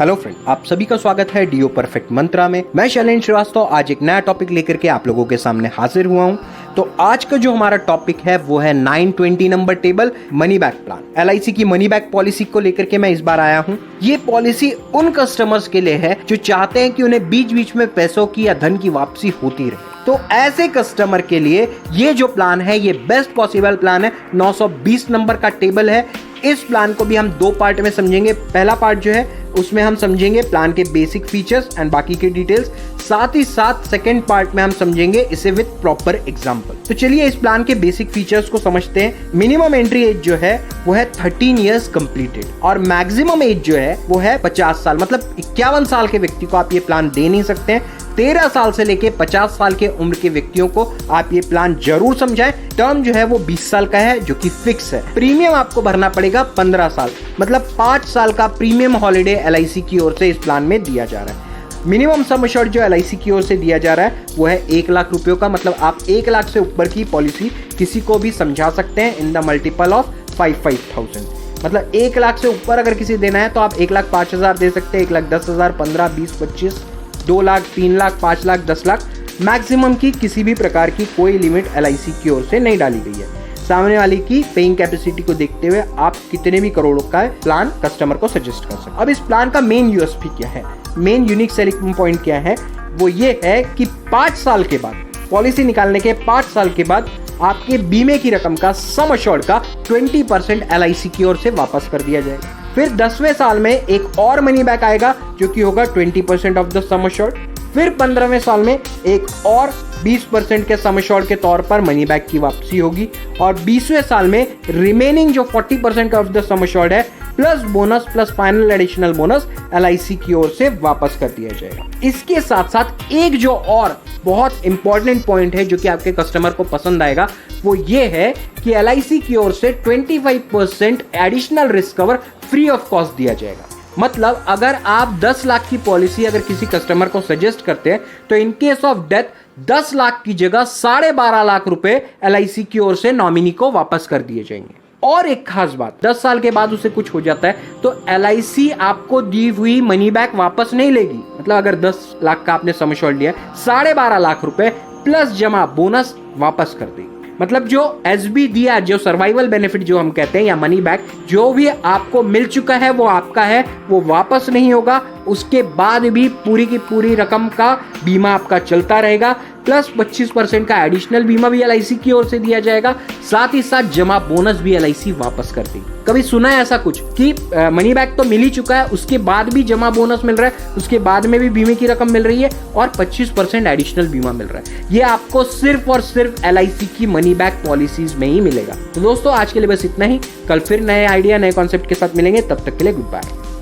Hello friend, आप सभी का स्वागत है डीओ परफेक्ट मंत्रा में। मैं शैलेंद्र श्रीवास्तव आज एक नया टॉपिक लेकर के आप लोगों के सामने हाजिर हुआ हूं। तो आज का जो हमारा टॉपिक है वो है 920 number table money back plan. LIC की मनी बैक पॉलिसी को लेकर के मैं इस बार आया हूं। ये पॉलिसी उन कस्टमर्स के लिए है जो चाहते हैं कि उन्हें बीच बीच में पैसों की या धन की वापसी होती रहे। तो ऐसे कस्टमर के लिए ये जो प्लान है ये बेस्ट पॉसिबल प्लान है। 920 नंबर का टेबल है। इस प्लान को भी हम दो पार्ट में समझेंगे। पहला पार्ट जो है उसमें हम समझेंगे प्लान के बेसिक फीचर्स एंड बाकी के डिटेल्स, साथ ही साथ सेकंड पार्ट में हम समझेंगे इसे विद प्रॉपर एग्जांपल। तो चलिए इस प्लान के बेसिक फीचर्स को समझते हैं। मिनिमम एंट्री एज जो है वो है 13 इयर्स कंप्लीटेड और मैक्सिमम एज जो है वो है 50 साल। मतलब 51 साल के व्यक्ति को आप ये प्लान दे नहीं सकते हैं। 13 साल से लेके 50 साल के उम्र के व्यक्तियों को आप ये प्लान जरूर समझाएं। टर्म जो है वो 20 साल का है जो कि फिक्स है। प्रीमियम आपको भरना पड़ेगा 15 साल, मतलब 5 साल का प्रीमियम हॉलिडे एलआईसी की ओर से इस प्लान में दिया जा रहा है। मिनिमम सम एश्योर्ड जो एलआईसी की ओर से दिया जा रहा है वो है 1 लाख रुपयों का। मतलब आप 1 लाख से ऊपर की पॉलिसी किसी को भी समझा सकते हैं इन द मल्टीपल ऑफ 55,000। मतलब 1 लाख से ऊपर अगर किसी देना है तो आप 1,05,000 दे सकते हैं, 1,10,000, 15, 20, 25, 2 लाख, 3 लाख, 5 लाख, 10 लाख। मैक्सिमम की किसी भी प्रकार की कोई लिमिट एलआईसी की ओर से नहीं डाली गई है। सामने वाले की पेइंग कैपेसिटी को देखते हुए आप कितने भी करोड़ों का प्लान कस्टमर को सजेस्ट कर सकते हैं। अब इस प्लान का मेन यूएसपी क्या है, मेन यूनिक सेलिंग पॉइंट क्या है, वो ये है कि 5 साल के बाद, पॉलिसी निकालने के 5 साल के बाद आपके बीमे की रकम का सम एश्योर्ड का 20% एलआईसी की ओर से वापस कर दिया जाएगा। फिर 10वें साल में एक और मनी बैक आएगा जो कि होगा 20% ऑफ द सम एश्योर्ड। फिर 15वें साल में एक और 20% के सम एश्योर्ड के तौर पर मनी बैक की वापसी होगी और 20वें साल में रिमेनिंग जो 40% ऑफ द सम एश्योर्ड है plus bonus plus final additional bonus LIC की ओर से वापस कर दिया जाएगा। इसके साथ साथ एक जो और बहुत इंपॉर्टेंट पॉइंट है जो कि आपके कस्टमर को पसंद आएगा वो ये है कि एलआईसी की ओर से 25% additional risk cover free of cost दिया जाएगा। मतलब अगर आप 10 लाख की पॉलिसी अगर किसी कस्टमर को सजेस्ट करते हैं तो in case of death 10 lakh की जगह 12.5 लाख रुपए एलआईसी की ओर से नॉमिनी को वापस कर दिए जाएंगे। और एक खास बात, 10 साल के बाद उसे कुछ हो जाता है तो एलआईसी आपको दी हुई मनी बैक वापस नहीं लेगी। मतलब अगर 10 लाख का आपने सम एश्योर्ड लिया 12.5 लाख रुपए प्लस जमा बोनस वापस कर देगी। मतलब जो एसबी दिया, जो सर्वाइवल बेनिफिट जो हम कहते हैं या मनी बैक जो भी आपको मिल चुका है वो आपका है, वो वापस नहीं होगा। उसके बाद भी पूरी की पूरी रकम का बीमा आपका चलता रहेगा प्लस 25% का एडिशनल बीमा भी एलआईसी की ओर से दिया जाएगा। साथ ही साथ जमा बोनस भी एलआईसी वापस कर देगी। कभी सुना है ऐसा कुछ कि मनी बैक तो मिल ही चुका है उसके बाद भी जमा बोनस मिल रहा है, उसके बाद में भी बीमे की रकम मिल रही है और 25% एडिशनल बीमा मिल रहा है। ये आपको सिर्फ और सिर्फ एलआईसी की मनी बैक पॉलिसीज में ही मिलेगा। तो दोस्तों आज के लिए बस इतना ही। कल फिर नए आइडिया नए कॉन्सेप्ट के साथ मिलेंगे, तब तक के लिए गुड बाय।